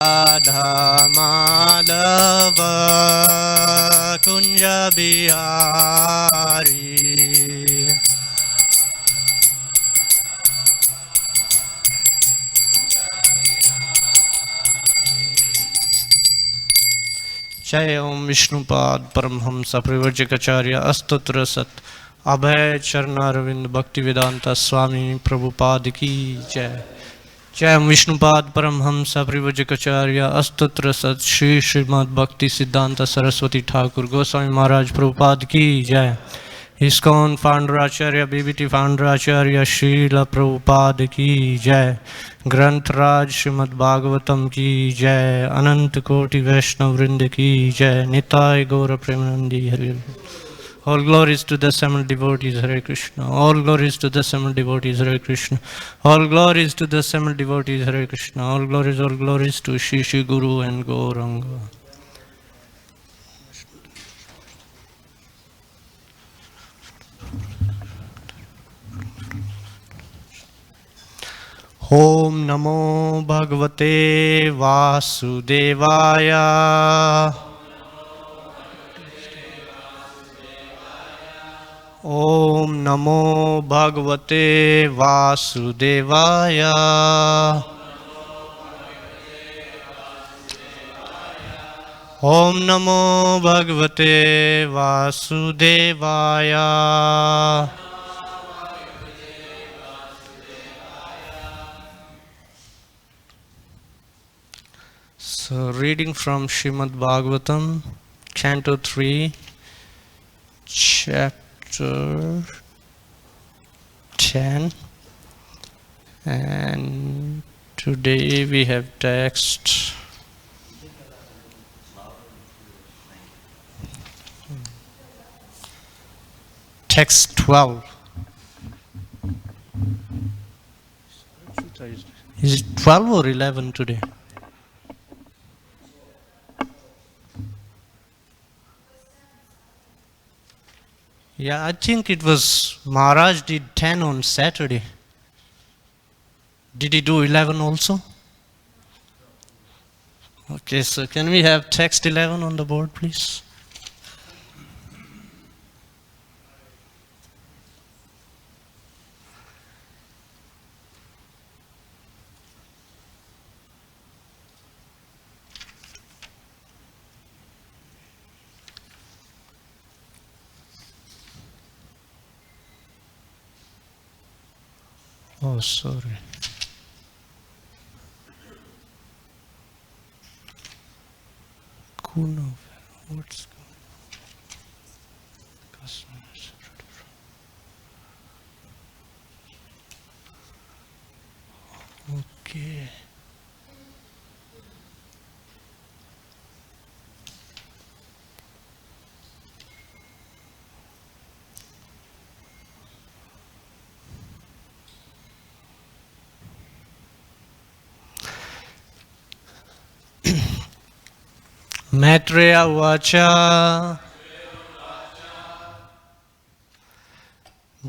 Radha Madhava Kunja Bihari Jai Om Vishnupad Paramhamsa Privarjakacharya Astotra Sat Abhay Charnaravind Bhaktivedanta Swami Prabhupada Ki Jai Jai Om Vishnupad Paramhamsa Privarjakacharya Astotra Sat Shri Srimad Bhakti Siddhanta Saraswati Thakur Goswami Maharaj Prabhupada Ki Jai ISKCON founder Acharya BBT founder Acharya Srila Prabhupada Ki Jai Granth Raj Srimad Bhagavatam Ki Jai Anant Koti Vaishnav Vrinda Ki Jai Nitai Gaura Premanandi Hari. All glories to the assembled devotees, Hare Krishna. All glories to the assembled devotees, Hare Krishna. All glories to the assembled devotees, Hare Krishna. All glories to Shri Shri Guru and Gauranga. Om Namo Bhagavate Vasudevaya. Om Namo Bhagavate Vasudevaya. Om Namo Bhagavate Vasudevaya. So, reading from Srimad Bhagavatam, Canto 3, Chapter 10, and today we have text text 12. Is it 12 or 11 today? Yeah, I think it was Maharaj did 10 on Saturday. Did he do 11 also? Okay, so can we have text 11 on the board, please? Oh, sorry. Kuno, what's going on? Okay. Maitreya Vacha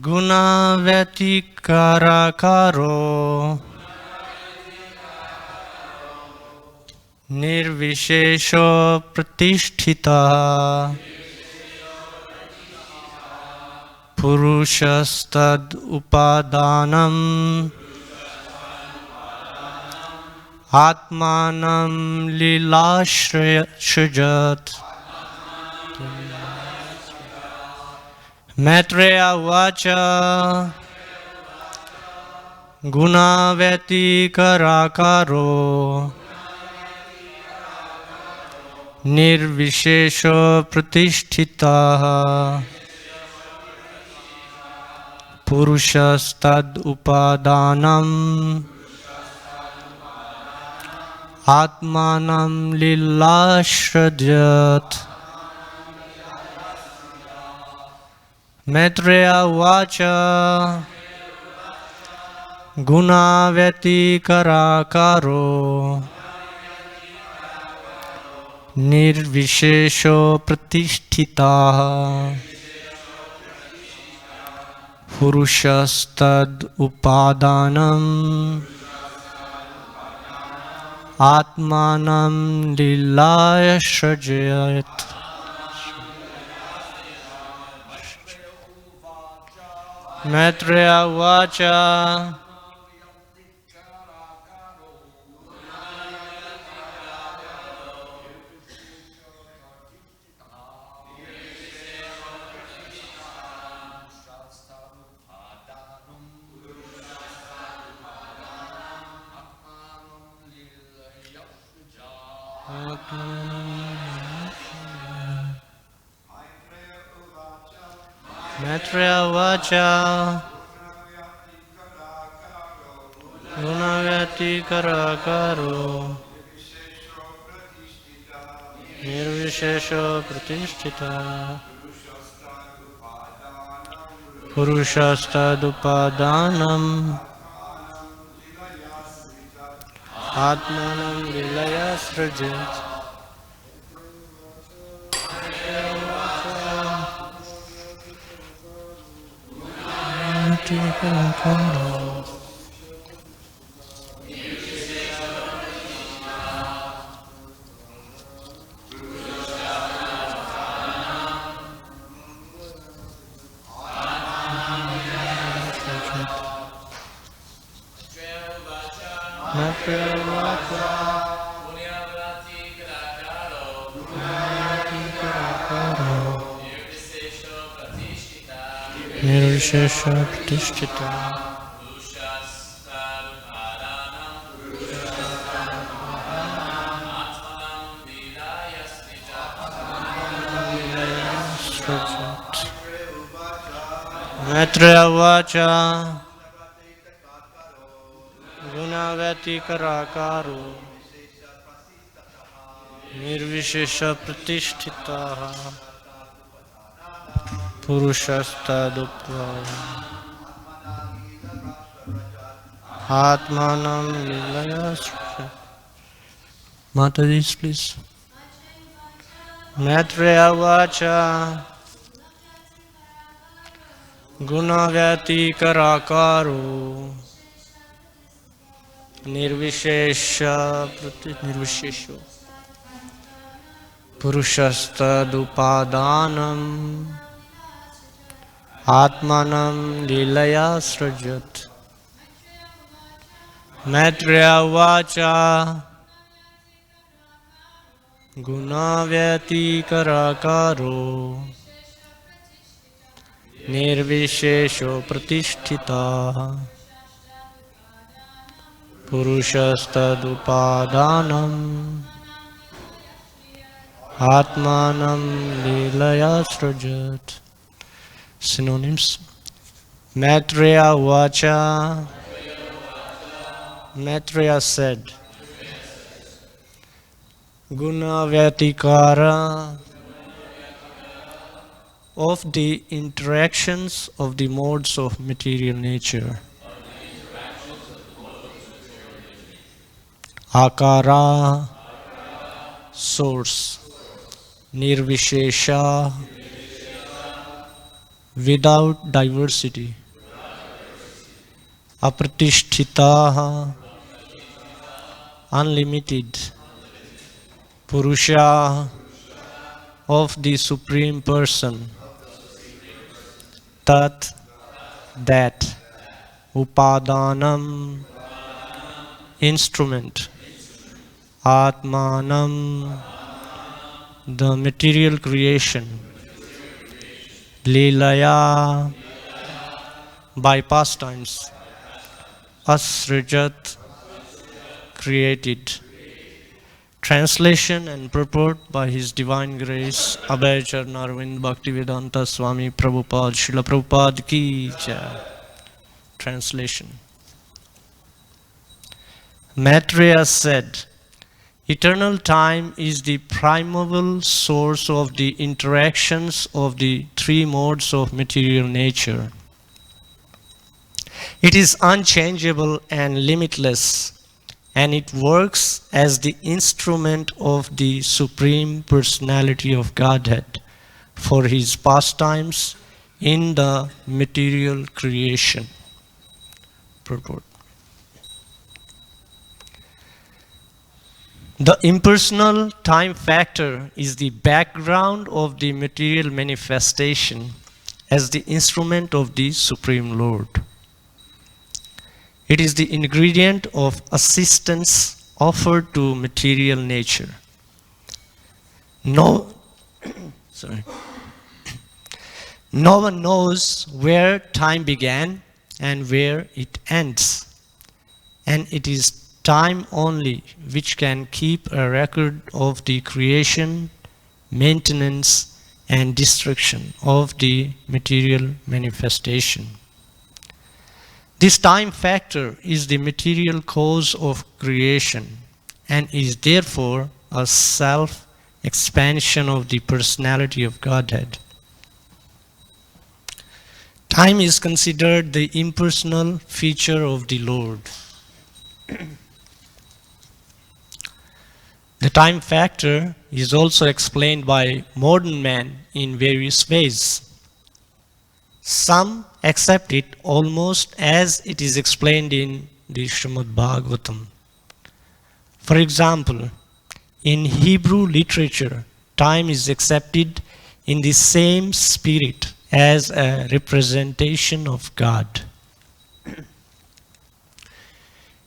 Guna Vyatikarakaro Nirvishesho Pratisthita Purushastad Upadanam Atmanam Lilashrajat. Maitreya Vacha Gunaveti Karakaro Nirvishesho Pratisthita Purushastad Upadanam Atmanam Lilashrajat. Maitreya Vacha Gunaveti Karakaro Nirvishesho Pratisthita Purushastad Upadanam आत्मानं लीलाय सृजयत् मैत्रेय उवाच मैत्रेय उवाच गुणव्यतिकराकारो निर्विशेषो प्रतिष्ठितः पुरुषस्तदुपादानम् आत्मानं लीलया सृजत् निर्विशेष प्रतिष्ठिता मैत्रेय उवाच गुणव्यतिकराकारो निर्विशेष प्रतिष्ठितः पुरुषस्तदुपादानम् आत्मानं लीलया सृजत् Mataji, please. मैत्रेय उवाच गुणव्यतिकराकारो निर्विशेषो पुरुषस्तदुपादानम् आत्मानं लीलया सृजत् मैत्रेय उवाच गुणव्यतिकराकारो निर्विशेषो प्रतिष्ठितः पुरुषस्तदुपादानम् आत्मानं लीलया सृजत् Synonyms. Maitreya Vacha. Maitreya said, Guna Vyatikara of the interactions of the modes of material nature. Akara, source. Nirvishesha, without diversity. Apratishtitaha, unlimited. Purusha, of the Supreme Person. Tat, that. Upadanam, instrument. Atmanam, the material creation. Leelaya, by pastimes. Asrijat, created. Translation and purport by His Divine Grace, Abhay Charnarvind Bhaktivedanta Swami Prabhupada, Srila Prabhupada Ki Jai. Translation. Maitreya said, eternal time is the primeval source of the interactions of the three modes of material nature. It is unchangeable and limitless, and it works as the instrument of the Supreme Personality of Godhead for His pastimes in the material creation. Purport. The impersonal time factor is the background of the material manifestation as the instrument of the Supreme Lord. It is the ingredient of assistance offered to material nature. No one knows where time began and where it ends. And it is time only which can keep a record of the creation, maintenance, and destruction of the material manifestation. This time factor is the material cause of creation and is therefore a self-expansion of the personality of Godhead. Time is considered the impersonal feature of the Lord. The time factor is also explained by modern man in various ways. Some accept it almost as it is explained in the Srimad Bhagavatam. For example, in Hebrew literature, time is accepted in the same spirit as a representation of God.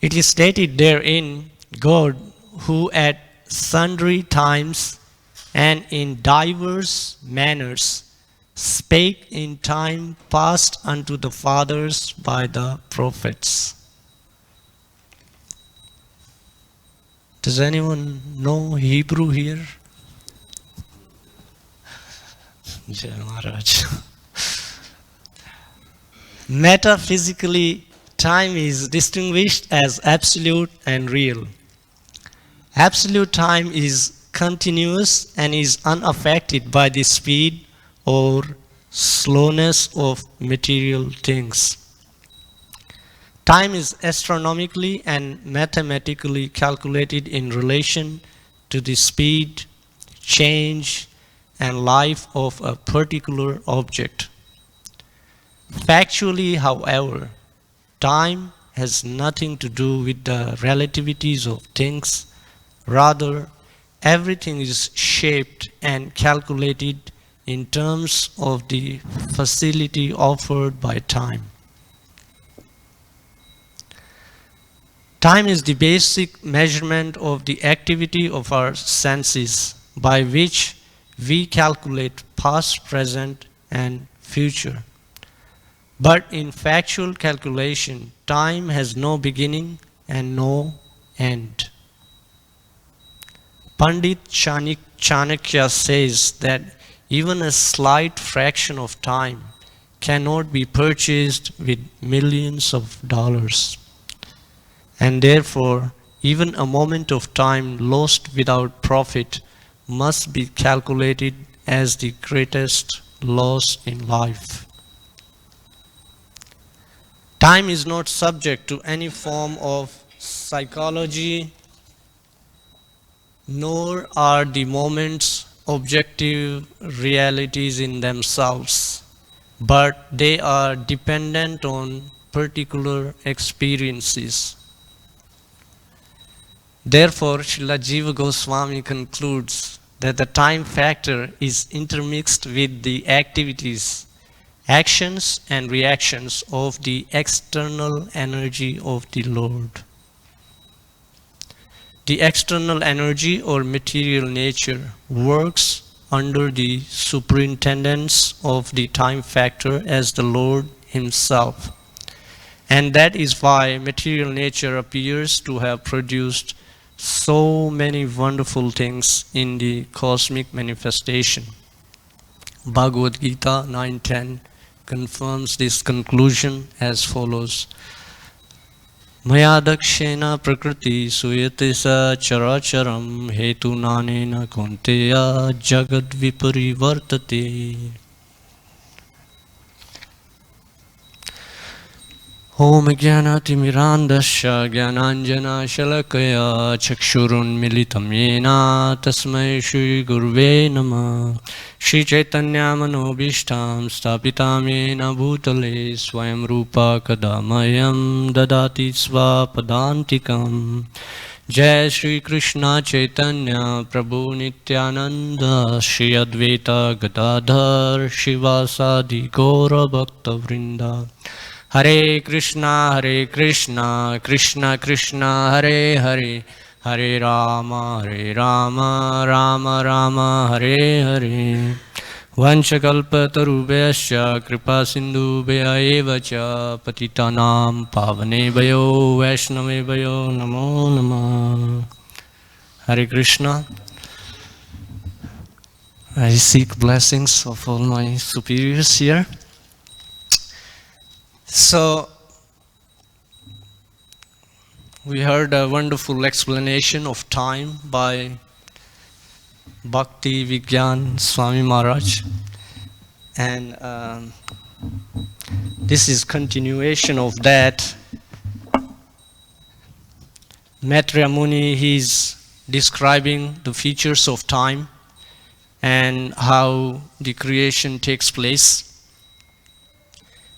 It is stated therein, God, who at sundry times and in divers manners spake in time past unto the fathers by the prophets. Does anyone know Hebrew here? Jai Maharaj. Metaphysically, time is distinguished as absolute and real. Absolute time is continuous and is unaffected by the speed or slowness of material things. Time is astronomically and mathematically calculated in relation to the speed, change, and life of a particular object. Factually, however, time has nothing to do with the relativities of things. Rather, everything is shaped and calculated in terms of the facility offered by time. Time is the basic measurement of the activity of our senses by which we calculate past, present, and future. But in factual calculation, time has no beginning and no end. Pandit Chanakya says that even a slight fraction of time cannot be purchased with millions of dollars. And therefore, even a moment of time lost without profit must be calculated as the greatest loss in life. Time is not subject to any form of psychology, nor are the moments objective realities in themselves, but they are dependent on particular experiences. Therefore, Srila Jiva Goswami concludes that the time factor is intermixed with the activities, actions and reactions of the external energy of the Lord. The external energy or material nature works under the superintendence of the time factor as the Lord Himself. And that is why material nature appears to have produced so many wonderful things in the cosmic manifestation. Bhagavad Gita 9:10 confirms this conclusion as follows. Maya dakshena prakriti suyate sa characharam hetu nanena kunteya jagad viparivartate. Om Jnanatimirandasya Jnananjana Shalakaya Chakshurun Militam Yena Tasmai Shri Gurve Namah. Shri Chaitanya Manobishtam Stapitam Yena Bhutale Swayam Rupa Kadamayam Dadati Svapadantikam जय श्री कृष्ण चैतन्य प्रभु नित्यानंद श्री अद्वैता गदाधर शिवासादि गौर भक्त वृंदा हरे कृष्णा कृष्णा कृष्णा हरे हरे हरे राम राम राम हरे हरे वंशकल्पतरुभ्यश्च कृपा सिन्धुभ्य एव च पतितानां पावनेभ्यो वैष्णवेभ्यो नमो नमः। Hare Krishna. I seek blessings of all my superiors here. So, we heard a wonderful explanation of time by Bhakti Vigyan Swami Maharaj, and this is continuation of that. Maitreya Muni, he is describing the features of time and how the creation takes place,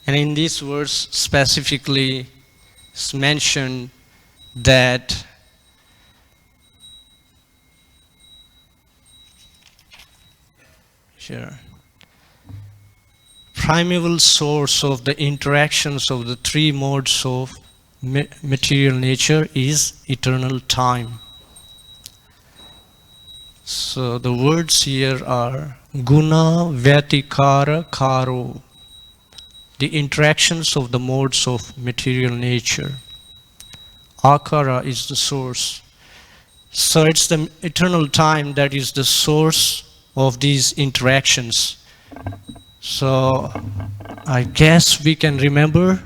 and in this verse specifically is mentioned that primeval source of the interactions of the three modes of material nature is eternal time. So the words here are guna vyatikara karo, the interactions of the modes of material nature. Akara is the source. So it's the eternal time that is the source of these interactions. So I guess we can remember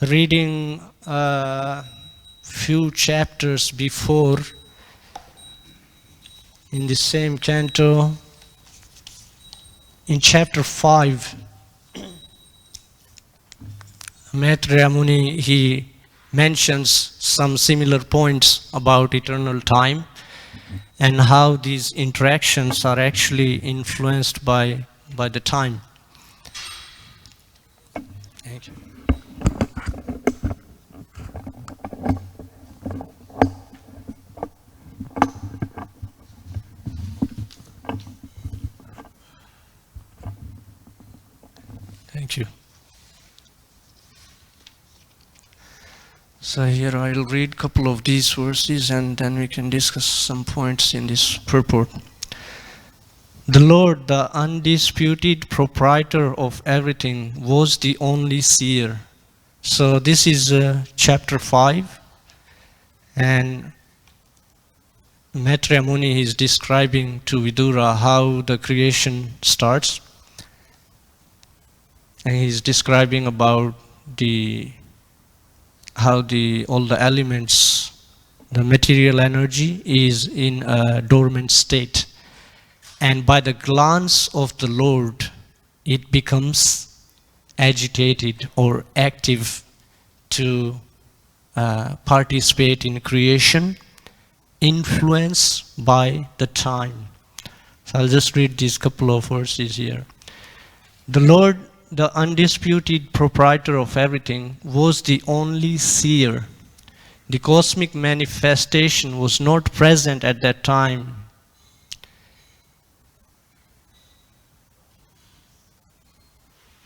reading a few chapters before in the same canto, in chapter 5, Maitreya Muni, he mentions some similar points about eternal time and how these interactions are actually influenced by the time. Thank you. Thank you. So here I'll read a couple of these verses and then we can discuss some points in this purport. The Lord, the undisputed proprietor of everything, was the only seer. So this is chapter 5, and Maitreya Muni is describing to Vidura how the creation starts, and he's describing about how all the elements, the material energy is in a dormant state. And by the glance of the Lord, it becomes agitated or active to participate in creation, influenced by the time. So I'll just read these couple of verses here. The Lord, the undisputed proprietor of everything, was the only seer. The cosmic manifestation was not present at that time.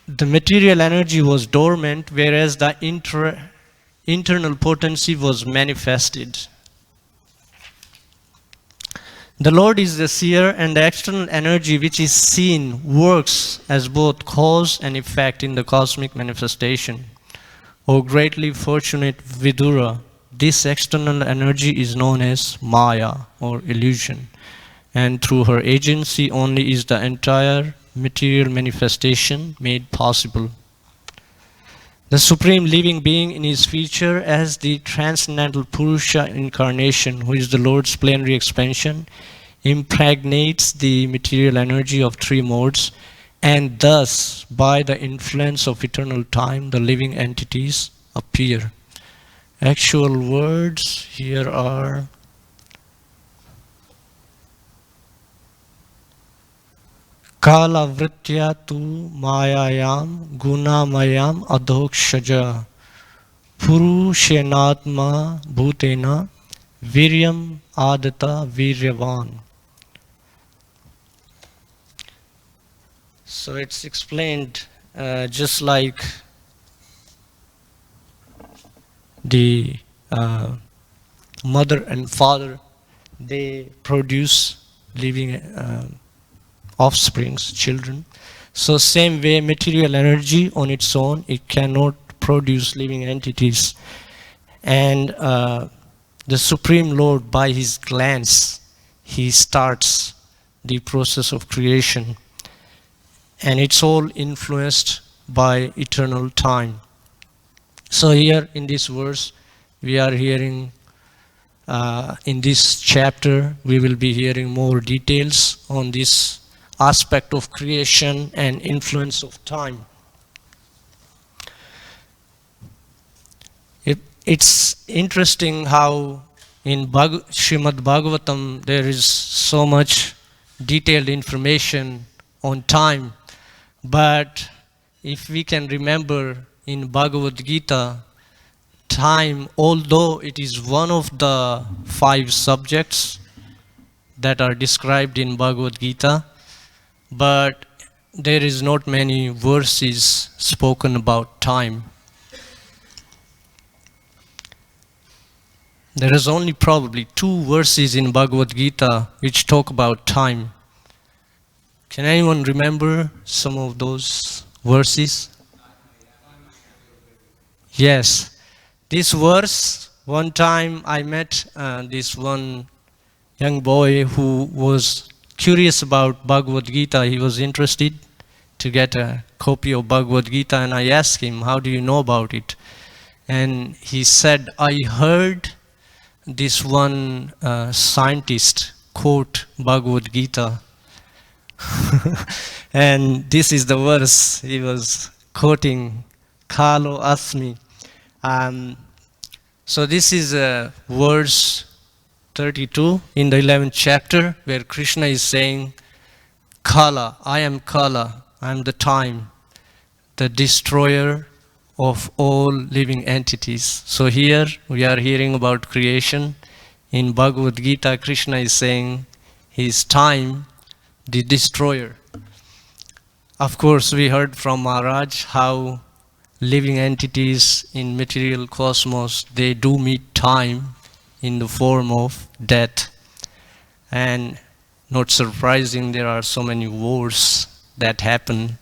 The material energy was dormant, whereas the internal potency was manifested. The Lord is the seer, and the external energy which is seen works as both cause and effect in the cosmic manifestation. O greatly fortunate Vidura, this external energy is known as Maya or illusion, and through her agency only is the entire material manifestation made possible. The Supreme Living Being in his feature as the Transcendental Purusha incarnation, who is the Lord's plenary expansion, impregnates the material energy of three modes, and thus, by the influence of eternal time, the living entities appear. Actual words here are Kala vritya tu mayayam gunamayam adhokshaja purushenatma bhutena Viryam Adata Viryavan. So it's explained just like the mother and father, they produce living offsprings, children. So same way, material energy on its own, it cannot produce living entities. And the Supreme Lord, by his glance, he starts the process of creation. And it's all influenced by eternal time. So here in this verse, we are hearing, in this chapter, we will be hearing more details on this aspect of creation and influence of time. It's interesting how in Srimad Bhagavatam there is so much detailed information on time. But if we can remember in Bhagavad Gita, time, although it is one of the 5 subjects that are described in Bhagavad Gita, but there is not many verses spoken about time. There is only probably 2 verses in Bhagavad Gita which talk about time. Can anyone remember some of those verses? Yes. This verse, one time I met this one young boy who was curious about Bhagavad Gita. He was interested to get a copy of Bhagavad Gita, and I asked him, how do you know about it? And he said, I heard this one scientist quote Bhagavad Gita. And this is the verse he was quoting, Kalo Asmi. So this is verse 32 in the 11th chapter, where Krishna is saying, Kala, I am the time, the destroyer of all living entities. So here we are hearing about creation. In Bhagavad Gita, Krishna is saying he is time, the destroyer. Of course, we heard from Maharaj how living entities in material cosmos, they do meet time in the form of death. And not surprising, there are so many wars that happen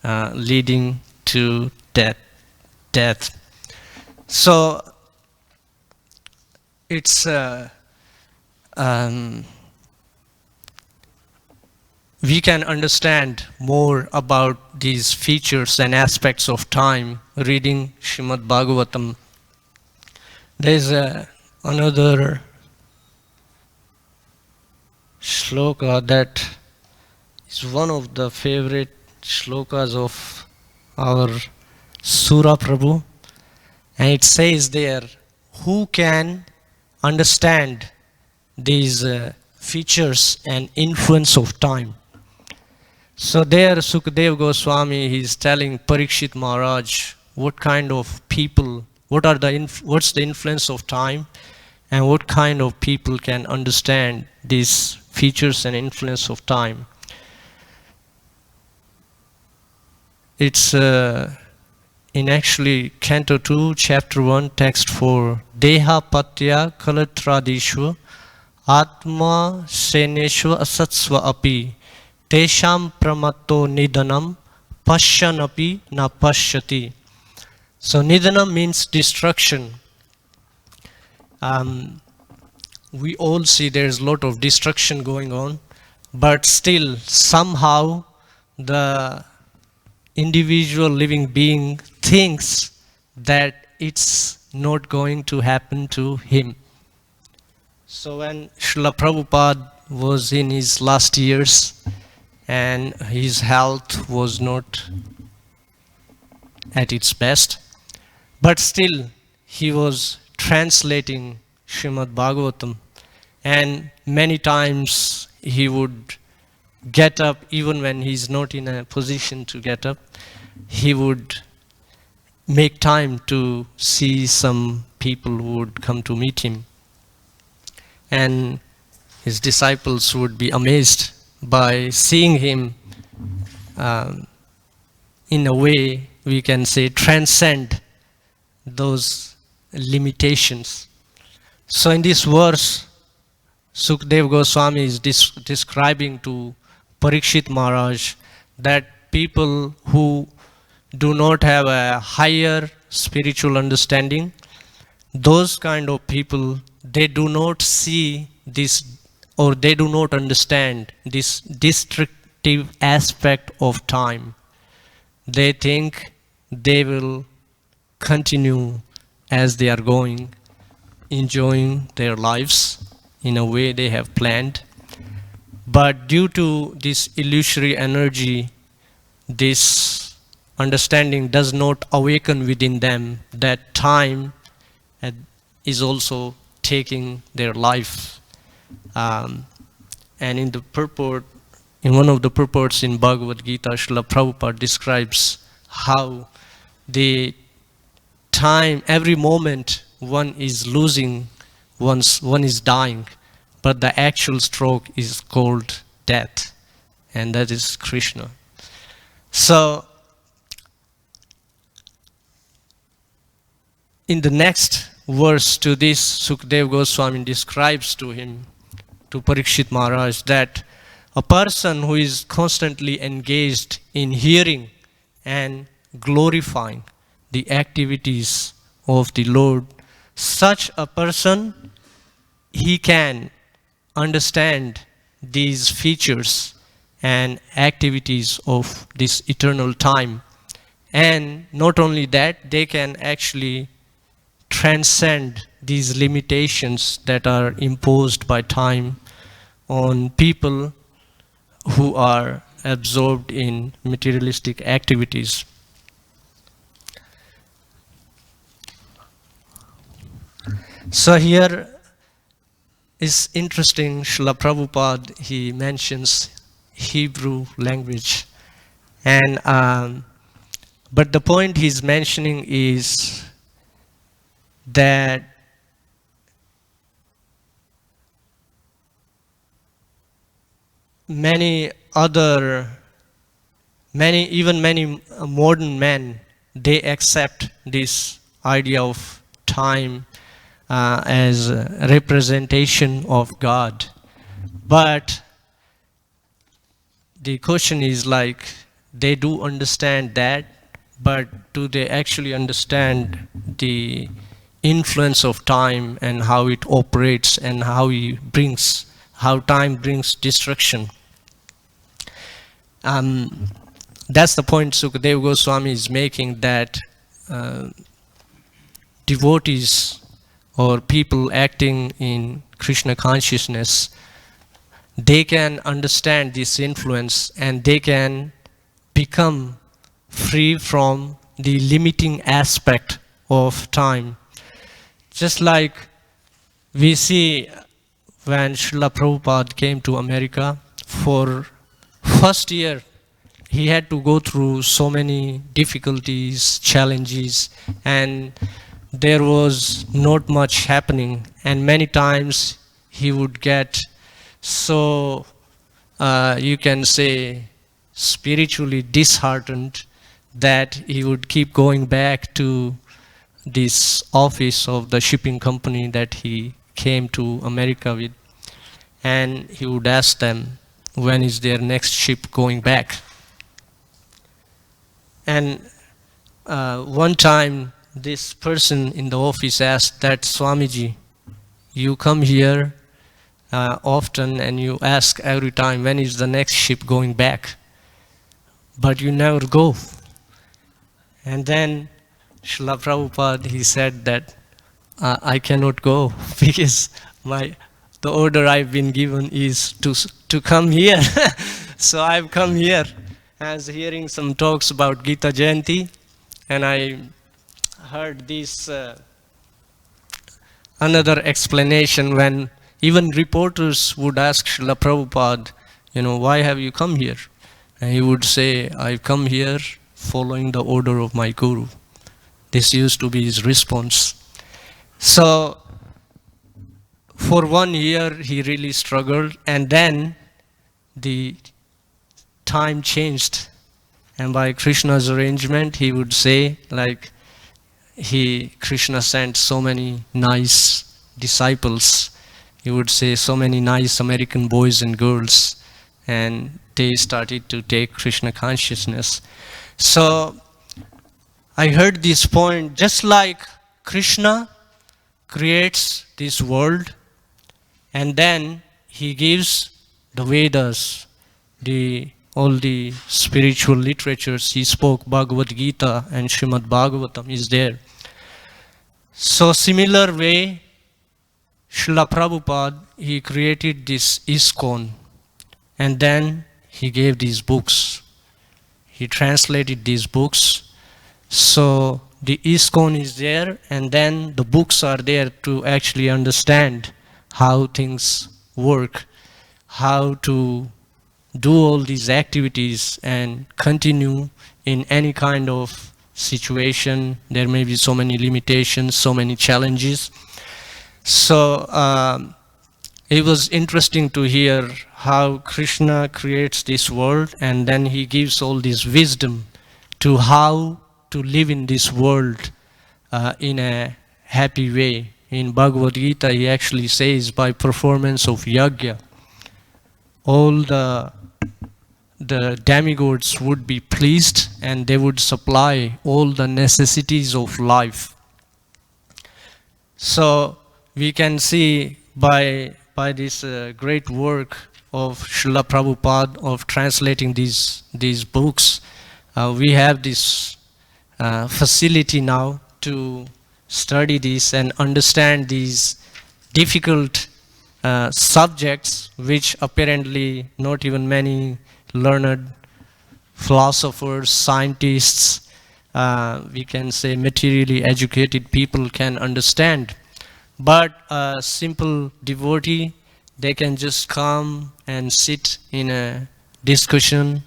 leading to death. So it's we can understand more about these features and aspects of time reading Srimad Bhagavatam. There is another shloka that is one of the favorite shlokas of our Sura Prabhu, and it says there, who can understand these features and influence of time? So there Sukadeva Goswami, he is telling Parikshit Maharaj what kind of people, what's the influence of time, and what kind of people can understand these features and influence of time. It's in actually Canto 2, Chapter 1, Text 4. Deha patya kalatradishva atma seneshva asatsva api tesham pramato nidanam pashyanapi na pashyati. So nidanam means destruction. We all see there's a lot of destruction going on, but still somehow the individual living being thinks that it's not going to happen to him. So when Srila Prabhupada was in his last years and his health was not at its best, but still he was translating Srimad Bhagavatam, and many times he would get up even when he's not in a position to get up. He would make time to see some people who would come to meet him. and his disciples would be amazed by seeing him in a way we can say transcend those limitations. So in this verse, Sukdev Goswami is describing to Parikshit Maharaj that people who do not have a higher spiritual understanding, those kind of people, they do not see this, or they do not understand this destructive aspect of time. They think they will continue as they are going, enjoying their lives in a way they have planned. But due to this illusory energy, this understanding does not awaken within them that time is also taking their life. And in the purport, in one of the purports in Bhagavad Gita, Srila Prabhupada describes how the time, every moment one is losing, one is dying, but the actual stroke is called death, and that is Krishna. So in the next verse to this, Sukdev Goswami describes to him, to Parikshit Maharaj, that a person who is constantly engaged in hearing and glorifying the activities of the Lord, such a person, he can understand these features and activities of this eternal time. And not only that, they can actually transcend these limitations that are imposed by time on people who are absorbed in materialistic activities. So here is interesting, Srila Prabhupada, he mentions Hebrew language. And but the point he's mentioning is that many modern men, they accept this idea of time as a representation of God. But the question is, like, they do understand that, but do they actually understand the influence of time and how it operates and how time brings destruction? That's the point Sukadeva Goswami is making, that devotees or people acting in Krishna consciousness, they can understand this influence and they can become free from the limiting aspect of time. Just like we see when Srila Prabhupada came to America, for first year he had to go through so many difficulties, challenges, and there was not much happening, and many times he would get so you can say spiritually disheartened that he would keep going back to this office of the shipping company that he came to America with, and he would ask them, when is their next ship going back? And one time this person in the office asked that, Swamiji, you come here often and you ask every time, when is the next ship going back? But you never go. And then Srila Prabhupada, he said that I cannot go because the order I've been given is to come here. So I've come here. I was hearing some talks about Gita Jayanti, and I heard this another explanation when even reporters would ask Srila Prabhupada, why have you come here? And he would say, I've come here following the order of my guru. This used to be his response. So For 1 year, he really struggled, and then the time changed. And by Krishna's arrangement, he would say, like, Krishna sent so many nice disciples. He would say so many nice American boys and girls, and they started to take Krishna consciousness. So I heard this point, just like Krishna creates this world, and then he gives the Vedas, all the spiritual literatures. He spoke Bhagavad Gita, and Srimad Bhagavatam is there. So similar way, Srila Prabhupada, he created this ISKCON, and then he gave these books. He translated these books. So the ISKCON is there, and then the books are there to actually understand how things work, how to do all these activities and continue in any kind of situation. There may be so many limitations, so many challenges. So it was interesting to hear how Krishna creates this world, and then he gives all this wisdom to how to live in this world in a happy way. In Bhagavad Gita, he actually says, by performance of yajna, all the demigods would be pleased, and they would supply all the necessities of life. So we can see by this great work of Srila Prabhupada of translating these books, we have this facility now to study this and understand these difficult subjects, which apparently not even many learned philosophers, scientists, we can say materially educated people can understand. But a simple devotee, they can just come and sit in a discussion,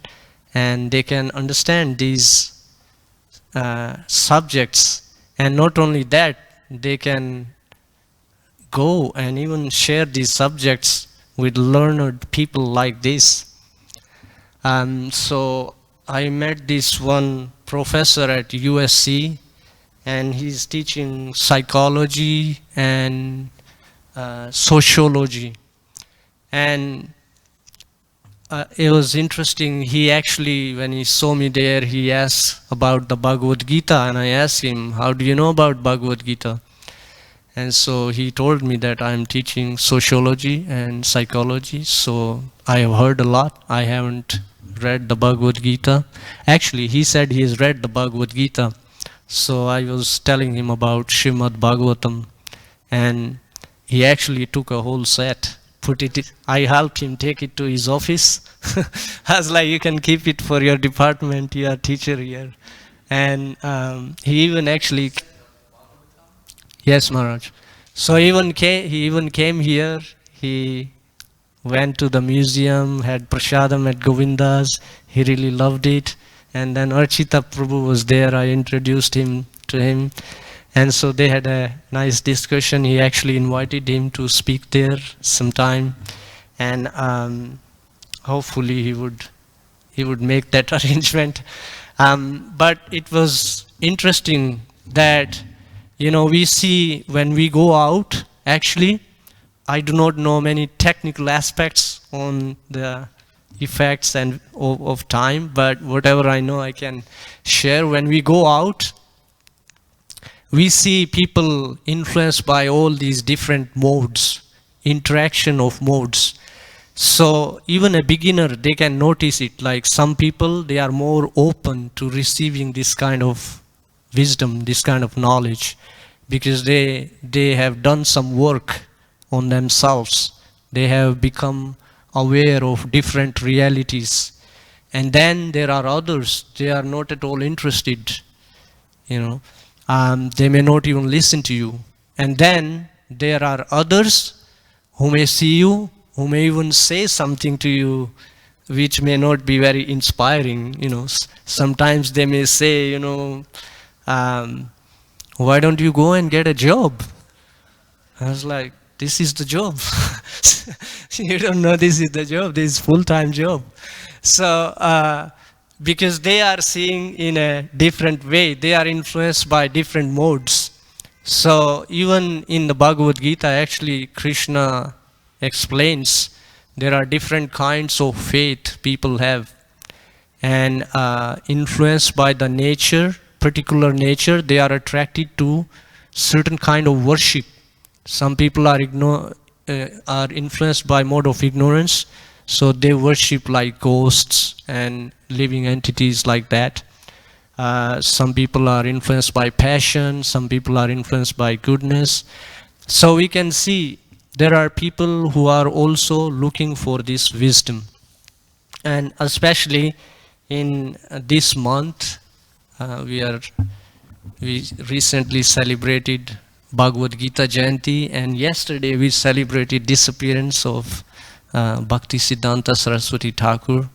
and they can understand these subjects. And not only that, they can go and even share these subjects with learned people like this. So I met this one professor at USC, and he's teaching psychology and sociology. And it was interesting. He actually, when he saw me there, he asked about the Bhagavad Gita, and I asked him, how do you know about Bhagavad Gita? And so he told me that I'm teaching sociology and psychology, so I have heard a lot. I haven't read the Bhagavad Gita. Actually, he said he has read the Bhagavad Gita. So I was telling him about Srimad Bhagavatam, and he actually took a whole set, put it, I helped him take it to his office. I was like, you can keep it for your department, you are teacher here. And he even actually, yes, Maharaj. So he even came here, he went to the museum, had prasadam at Govinda's, he really loved it. And then Dhira-lalita Prabhu was there, I introduced him to him. And so they had a nice discussion. He actually invited him to speak there sometime. And hopefully he would make that arrangement. But it was interesting that, we see when we go out, actually, I do not know many technical aspects on the effects and of time, but whatever I know I can share. When we go out, we see people influenced by all these different modes, interaction of modes. So even a beginner, they can notice it. Like some people, they are more open to receiving this kind of wisdom, this kind of knowledge, because they have done some work on themselves. They have become aware of different realities. And then there are others, they are not at all interested, they may not even listen to you. And then there are others who may see you, who may even say something to you which may not be very inspiring. Sometimes they may say, why don't you go and get a job? I was like, this is the job. You don't know this is the job, this is full-time job. So, because they are seeing in a different way, they are influenced by different modes. So even in the Bhagavad Gita, actually Krishna explains there are different kinds of faith people have, and influenced by the nature, particular nature, they are attracted to certain kind of worship. Some people are influenced by mode of ignorance, so they worship like ghosts and living entities like that. Some people are influenced by passion, some people are influenced by goodness. So we can see there are people who are also looking for this wisdom. And especially in this month, we recently celebrated Bhagavad Gita Jayanti, and yesterday we celebrated disappearance of Bhakti Siddhanta Saraswati Thakur.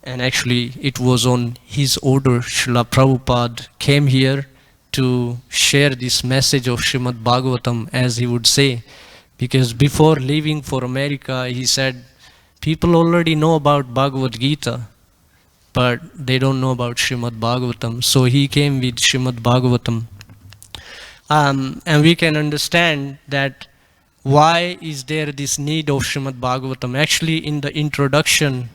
And actually it was on his order, Srila Prabhupada came here to share this message of Srimad Bhagavatam, as he would say, because before leaving for America, he said, people already know about Bhagavad Gita, but they don't know about Srimad Bhagavatam. So he came with Srimad Bhagavatam. And we can understand that why is there this need of Srimad Bhagavatam. Actually in the introduction,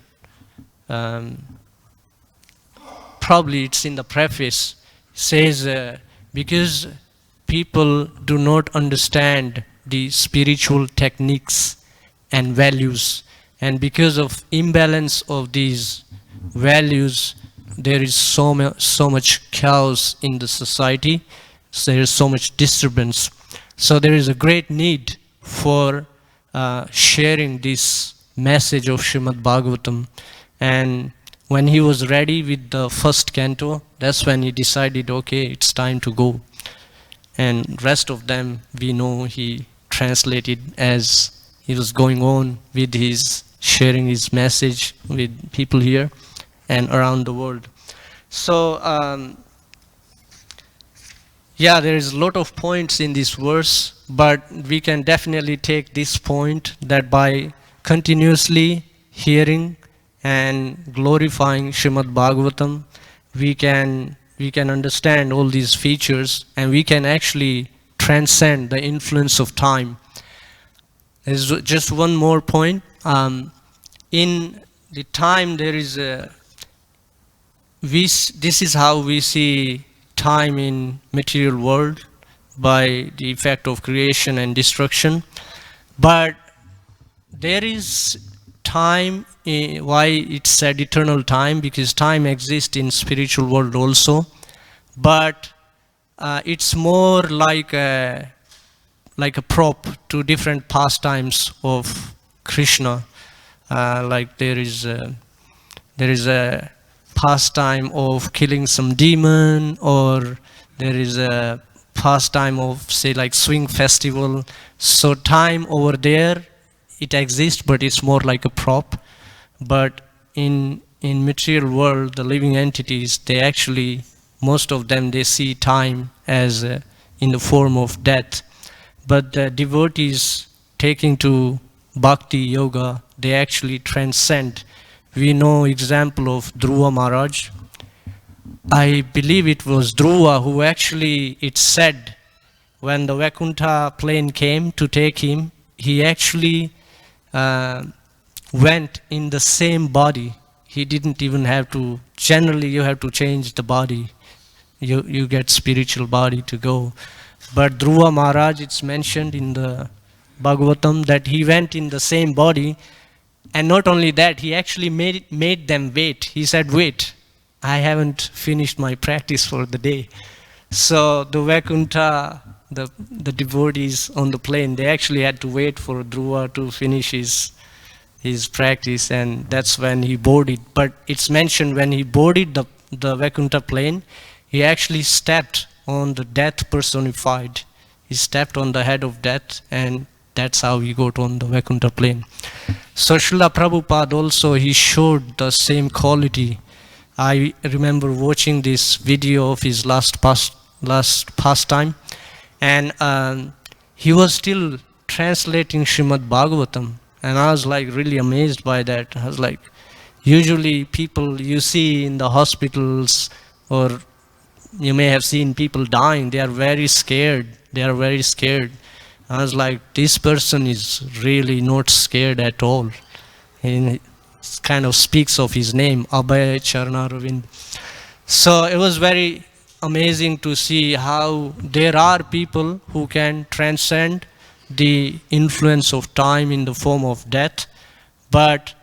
probably it's in the preface, says because people do not understand the spiritual techniques and values, and because of imbalance of these values, there is so much chaos in the society, so there is so much disturbance. So there is a great need for sharing this message of Srimad Bhagavatam. And when he was ready with the first canto, that's when he decided, okay, it's time to go. And rest of them, we know he translated as he was going on with his sharing his message with people here and around the world. So, yeah, there is a lot of points in this verse, but we can definitely take this point that by continuously hearing and glorifying Srimad Bhagavatam, we can understand all these features, and we can actually transcend the influence of time. There's just one more point. In the time, there is this is how we see time in material world, by the effect of creation and destruction. But there is time, why it's said eternal time, because time exists in spiritual world also, but it's more like a prop to different pastimes of Krishna. Like there is a pastime of killing some demon, or there is a pastime of, say, like swing festival. So time over there, it exists, but it's more like a prop. But in material world, the living entities, they actually, most of them, they see time as in the form of death. But the devotees taking to bhakti yoga, they actually transcend. We know example of Dhruva Maharaj. I believe it was Dhruva who actually, it said, when the Vaikuntha plane came to take him, he actually went in the same body. He didn't even have to, generally you have to change the body. You get spiritual body to go. But Dhruva Maharaj, it's mentioned in the Bhagavatam that he went in the same body, and not only that, he actually made them wait. He said, wait, I haven't finished my practice for the day. So the Vaikuntha, the devotees on the plane, they actually had to wait for Dhruva to finish his practice, and that's when he boarded. But it's mentioned when he boarded the Vaikuntha plane, he actually stepped on the death personified. He stepped on the head of death, and that's how he got on the Vaikuntha plane. So Srila Prabhupada also, he showed the same quality. I remember watching this video of his last pastime, and he was still translating Srimad Bhagavatam, and I was like really amazed by that. I was like, usually people you see in the hospitals, or you may have seen people dying, they are very scared. They are very scared. I was like, this person is really not scared at all. And it kind of speaks of his name, Abhay Charnaravind. So it was very amazing to see how there are people who can transcend the influence of time in the form of death, but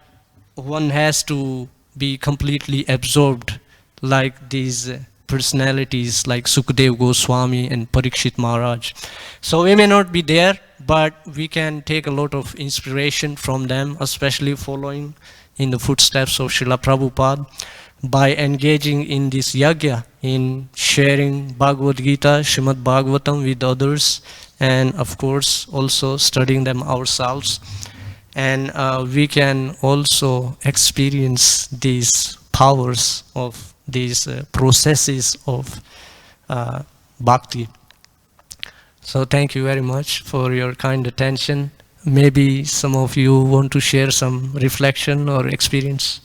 one has to be completely absorbed, like these personalities like Sukadev Goswami and Parikshit Maharaj. So we may not be there, but we can take a lot of inspiration from them, especially following in the footsteps of Srila Prabhupada by engaging in this yagya, in sharing Bhagavad Gita, Srimad Bhagavatam with others, and of course also studying them ourselves. And we can also experience these powers of these processes of bhakti. So thank you very much for your kind attention. Maybe some of you want to share some reflection or experience.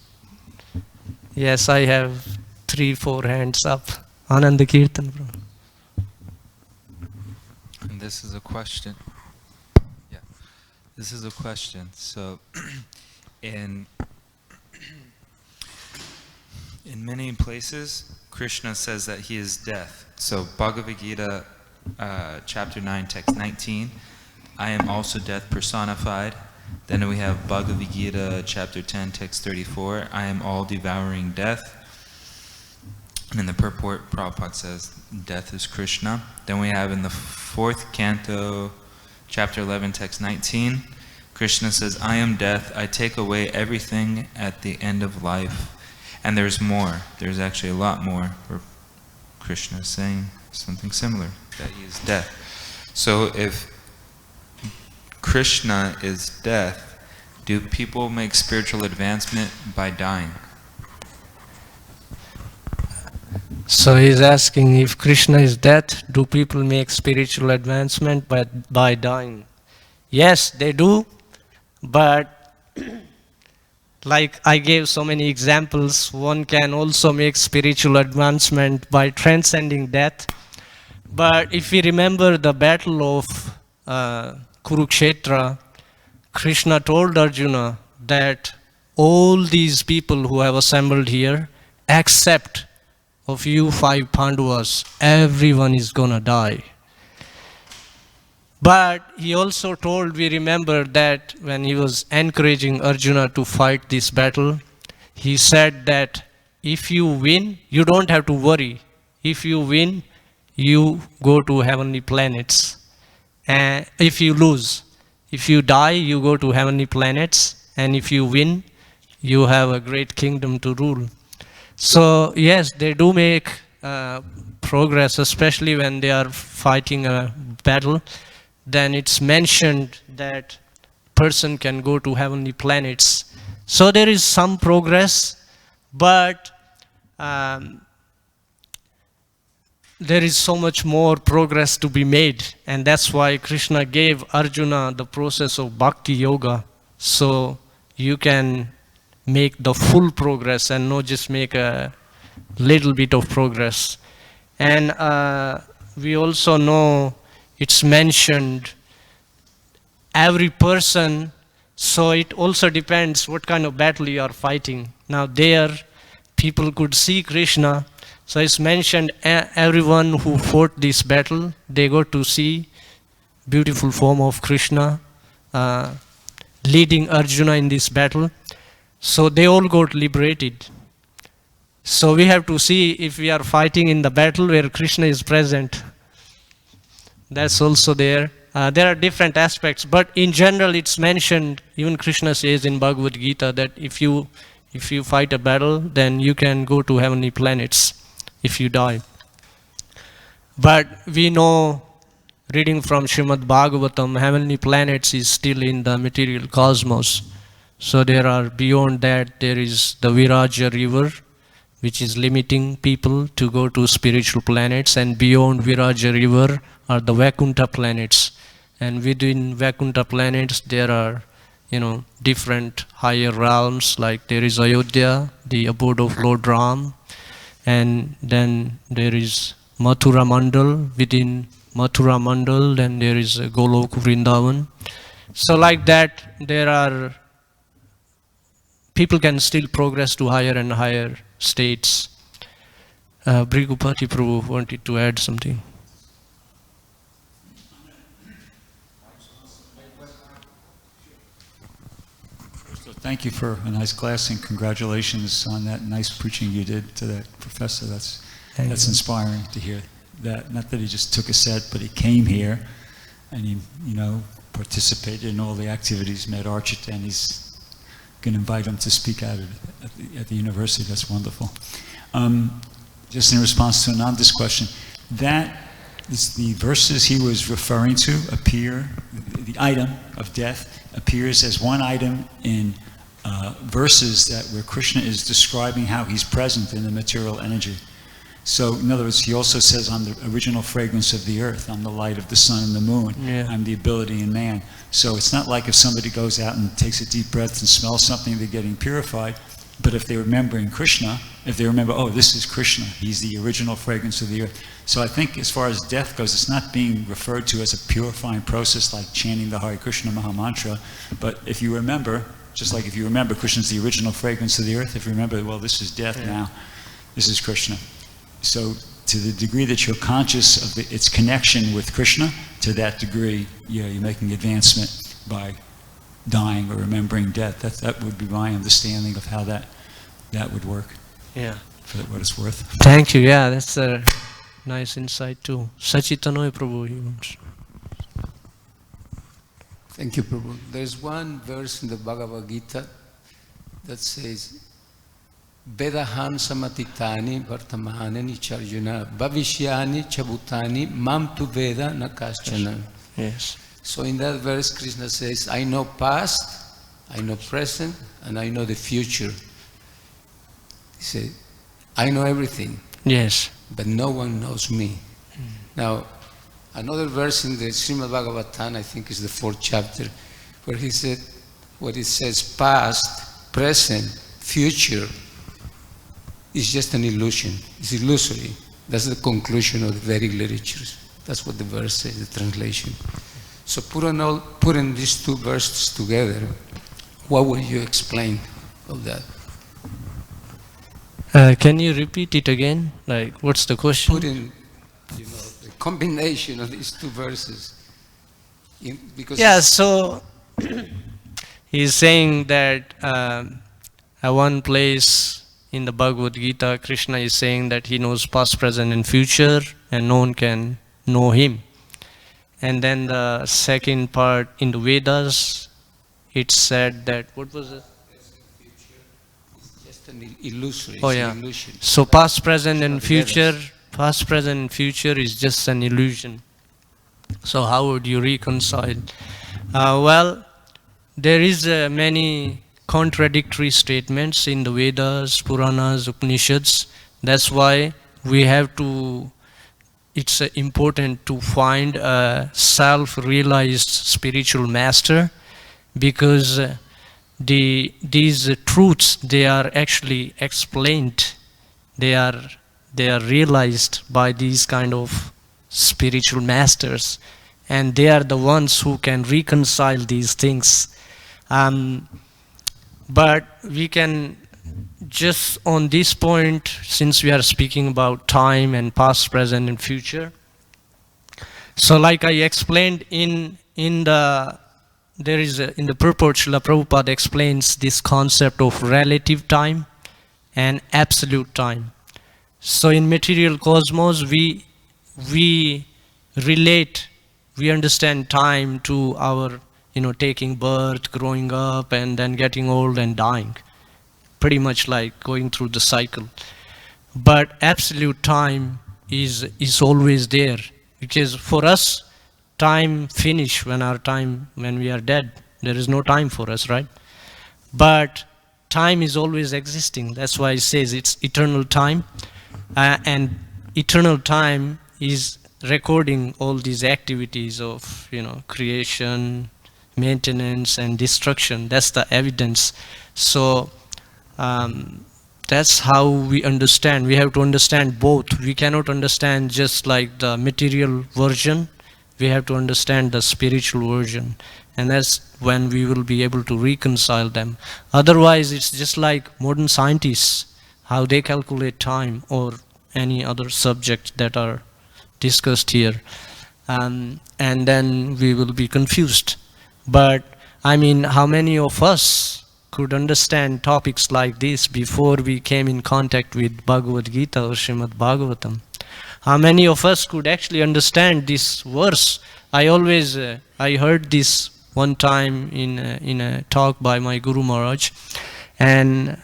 Yes, I have 3-4 hands up. Ananda Kirtan. And this is a question. Yeah, this is a question. So, in many places, Krishna says that he is death. So, Bhagavad Gita, chapter 9, text 19, I am also death personified. Then we have Bhagavad Gita, chapter 10, text 34, I am all devouring death. And in the purport, Prabhupada says, death is Krishna. Then we have in the 4th canto, chapter 11, text 19, Krishna says, I am death, I take away everything at the end of life. And there's more. There's actually a lot more where Krishna is saying something similar, that he is death. So if Krishna is death, do people make spiritual advancement by dying? So he's asking, if Krishna is death, do people make spiritual advancement by dying? Yes, they do, but like I gave so many examples, one can also make spiritual advancement by transcending death. But if we remember the battle of Kurukshetra, Krishna told Arjuna that all these people who have assembled here, except of you 5 Pandavas, everyone is gonna die. But he also told, we remember that when he was encouraging Arjuna to fight this battle, he said that if you win, you don't have to worry. If you win, you go to heavenly planets. And if you lose, if you die, you go to heavenly planets. And if you win, you have a great kingdom to rule. So yes, they do make progress, especially when they are fighting a battle. Then it's mentioned that person can go to heavenly planets. So there is some progress, but there is so much more progress to be made. And that's why Krishna gave Arjuna the process of bhakti yoga. So you can make the full progress and not just make a little bit of progress. And we also know it's mentioned every person, so it also depends what kind of battle you are fighting. Now there people could see Krishna, so it's mentioned everyone who fought this battle, they got to see beautiful form of Krishna leading Arjuna in this battle. So they all got liberated. So we have to see if we are fighting in the battle where Krishna is present. That's also there. There are different aspects, but in general it's mentioned, even Krishna says in Bhagavad Gita that if you fight a battle, then you can go to heavenly planets if you die. But we know, reading from Srimad Bhagavatam, heavenly planets is still in the material cosmos. So there are, beyond that, there is the Viraja river, which is limiting people to go to spiritual planets, and beyond Viraja river are the Vaikuntha planets. and within Vaikuntha planets there are, different higher realms, like there is Ayodhya, the abode of Lord Ram, and then there is Mathura Mandal. Within Mathura Mandal, then there is Golok Vrindavan. So like that, there are, people can still progress to higher and higher states. Bhrigupati Prabhu wanted to add something. So thank you for a nice class, and congratulations on that nice preaching you did to that professor. That's inspiring to hear that. Not that he just took a set, but he came here and he, participated in all the activities, met Archita, and he's going to invite him to speak at the university. That's wonderful. Just in response to Ananda's question, that is the verses he was referring to appear, the item of death appears as one item in verses where Krishna is describing how he's present in the material energy. So, in other words, he also says, I'm the original fragrance of the earth, I'm the light of the sun and the moon, I'm the ability in man. So it's not like if somebody goes out and takes a deep breath and smells something, they're getting purified. But if they're remembering Krishna, if they remember, oh, this is Krishna, he's the original fragrance of the earth. So I think as far as death goes, it's not being referred to as a purifying process like chanting the Hare Krishna Maha Mantra. But if you remember, just like if you remember Krishna's the original fragrance of the earth, if you remember, well, this is death now, this is Krishna. So to the degree that you're conscious of its connection with Krishna, to that degree, you're making advancement by dying or remembering death. That would be my understanding of how that would work. Yeah. For what it's worth. Thank you. Yeah, that's a nice insight too. Sachitanoy Prabhu, he wants. Thank you, Prabhu. There's one verse in the Bhagavad Gita that says, Vedahan samatitani vartamani nicharjuna bhavishyani chabutani mam tu veda nakaschana. Yes. So in that verse, Krishna says, I know past, I know present, and I know the future. He said, I know everything. Yes. But no one knows me. Now, another verse in the Srimad Bhagavatam, I think is the 4th chapter, where he said, what it says, past, present, future, is just an illusion. It's illusory. That's the conclusion of the Vedic literatures. That's what the verse says, the translation. So putting these two verses together, what would you explain of that? Can you repeat it again? Like, what's the question? Putting, the combination of these two verses. Because So he's saying that at one place in the Bhagavad Gita, Krishna is saying that he knows past, present, and future, and no one can know him. And then the second part in the Vedas, it said that, what was it? it's just an illusory. Oh, it's yeah. an illusion. So past, present, and future is just an illusion. So how would you reconcile? Well, there is many contradictory statements in the Vedas, Puranas, Upanishads. That's why we have to, it's important to find a self-realized spiritual master, because these truths, they are actually explained, they are realized by these kind of spiritual masters, and they are the ones who can reconcile these things. But we can just on this point, since we are speaking about time and past, present, and future. So like I explained in the purport, Srila Prabhupada explains this concept of relative time and absolute time. So in material cosmos, we understand time to our, taking birth, growing up, and then getting old and dying. Pretty much like going through the cycle. But absolute time is always there, because for us, time finish when we are dead. There is no time for us, right? But time is always existing. That's why it says it's eternal time. And eternal time is recording all these activities of, creation, maintenance, and destruction. That's the evidence. So that's how we understand. We have to understand both. We cannot understand just like the material version. We have to understand the spiritual version, and that's when we will be able to reconcile them. Otherwise, it's just like modern scientists, how they calculate time, or any other subject that are discussed here, and then we will be confused. But I mean, how many of us could understand topics like this before we came in contact with Bhagavad Gita or Srimad Bhagavatam? How many of us could actually understand this verse? I heard this one time in a talk by my Guru Maharaj, and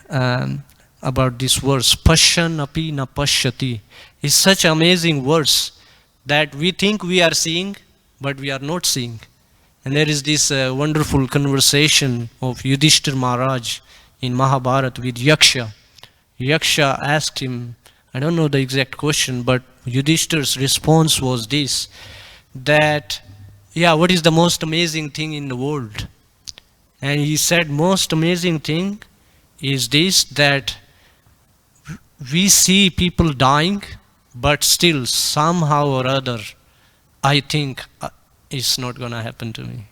about this verse, Pashyan api na pashyati. It's such an amazing verse that we think we are seeing, but we are not seeing. And there is this wonderful conversation of Yudhishthir Maharaj in Mahabharata with Yaksha. Yaksha asked him, I don't know the exact question, but Yudhishthir's response was this, that, what is the most amazing thing in the world? And he said, most amazing thing is this, that we see people dying, but still somehow or other, I think it's not going to happen to me.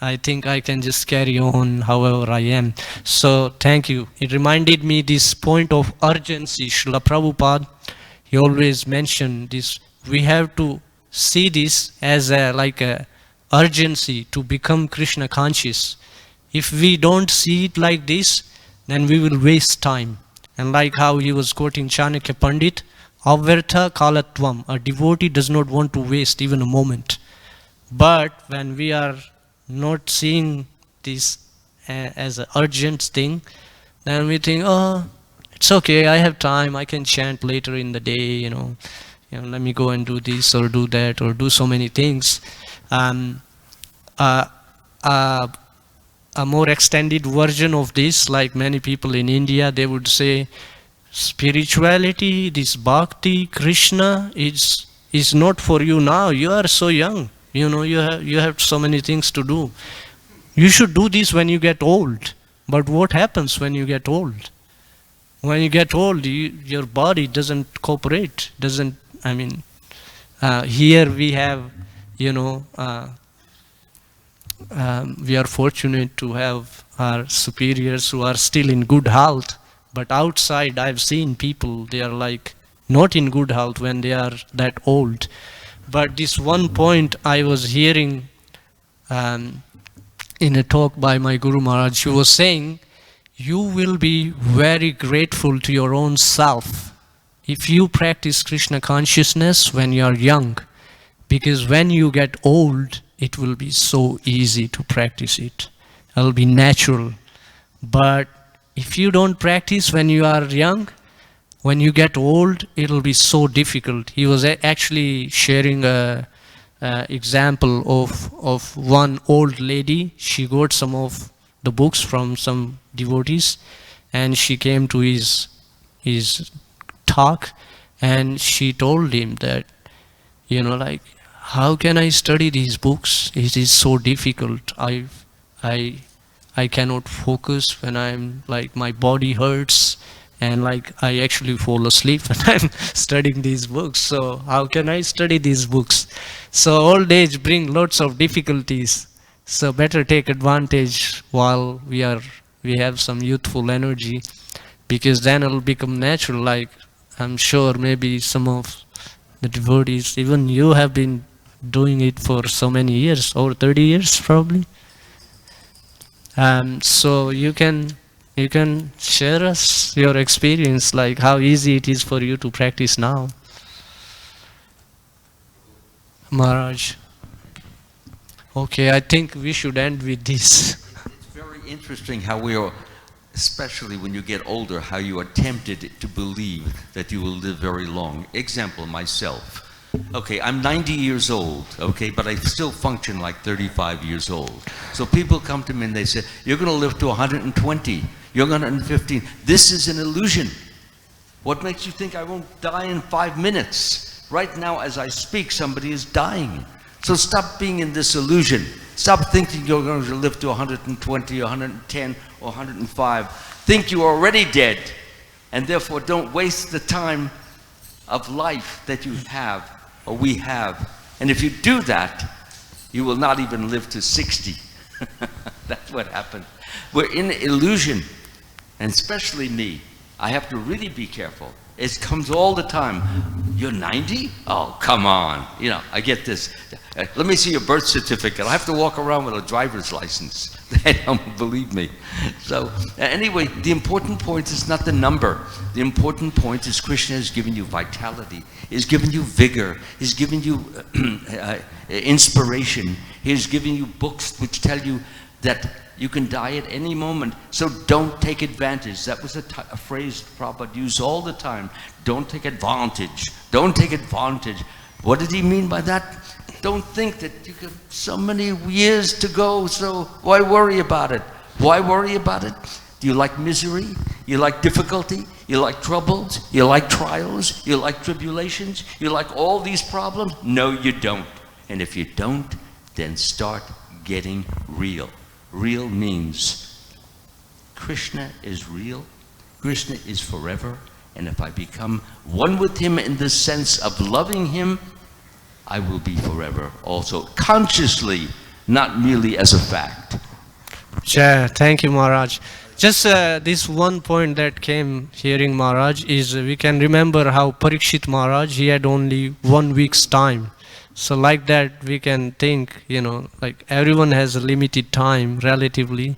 I think I can just carry on however I am. So thank you. It reminded me this point of urgency. Srila Prabhupada, he always mentioned this. We have to see this as like a urgency to become Krishna conscious. If we don't see it like this, then we will waste time. And like how he was quoting Chanakya Pandit, Avartha kalatvam, a devotee does not want to waste even a moment. But when we are not seeing this as an urgent thing, then we think, oh, it's okay, I have time, I can chant later in the day, let me go and do this or do that or do so many things. A more extended version of this, like many people in India, they would say, spirituality, this bhakti, Krishna is not for you now. You are so young. You have so many things to do. You should do this when you get old. But what happens when you get old? When you get old, your body doesn't cooperate. Here we have, we are fortunate to have our superiors who are still in good health. But outside, I've seen people, they are like not in good health when they are that old. But this one point I was hearing in a talk by my Guru Maharaj, he was saying, you will be very grateful to your own self if you practice Krishna consciousness when you are young. Because when you get old, it will be so easy to practice it. It will be natural. But if you don't practice when you are young, when you get old, it will be so difficult. He was actually sharing an example of one old lady. She got some of the books from some devotees, and she came to his talk, and she told him that, how can I study these books? It is so difficult. I cannot focus when I'm my body hurts, and I actually fall asleep when I'm studying these books. So how can I study these books? So old age brings lots of difficulties. So better take advantage while we have some youthful energy, because then it'll become natural. I'm sure maybe some of the devotees, even you have been doing it for so many years, over 30 years probably. So you can share us your experience, how easy it is for you to practice now. Maharaj. Okay, I think we should end with this. It's very interesting how we are, especially when you get older, how you are tempted to believe that you will live very long. Example, myself. Okay, I'm 90 years old, okay, but I still function like 35 years old. So people come to me and they say, you're going to live to 120, you're 115. This is an illusion. What makes you think I won't die in 5 minutes? Right now, as I speak, somebody is dying. So stop being in this illusion. Stop thinking you're going to live to 120, 110, or 105. Think you're already dead, and therefore don't waste the time of life that you have, or we have. And if you do that, you will not even live to 60. That's what happened. We're in illusion, and especially me. I have to really be careful. It comes all the time. You're 90? Oh, come on. You know, I get this. Let me see your birth certificate. I have to walk around with a driver's license. They don't believe me. So anyway, the important point is not the number. The important point is Krishna has given you vitality. He's given you vigor. He's given you inspiration. He's giving you books which tell you that you can die at any moment, so don't take advantage. That was a phrase Prabhupada used all the time. Don't take advantage. Don't take advantage. What did he mean by that? Don't think that you have so many years to go, so why worry about it? Why worry about it? Do you like misery? You like difficulty? You like troubles? You like trials? You like tribulations? You like all these problems? No, you don't. And if you don't, then start getting real. Real means Krishna is real, Krishna is forever, and if I become one with him in the sense of loving him, I will be forever also, consciously, not merely as a fact. Jai, thank you, Maharaj. Just this one point that came hearing Maharaj is we can remember how Parikshit Maharaj, he had only 1 week's time. So like that we can think, you know, like everyone has a limited time relatively,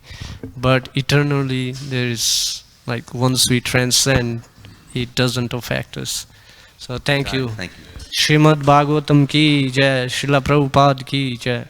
but eternally there is, like once we transcend, it doesn't affect us. So thank you. Thank you. Srimad Bhagavatam ki jai, Srila Prabhupada ki jai.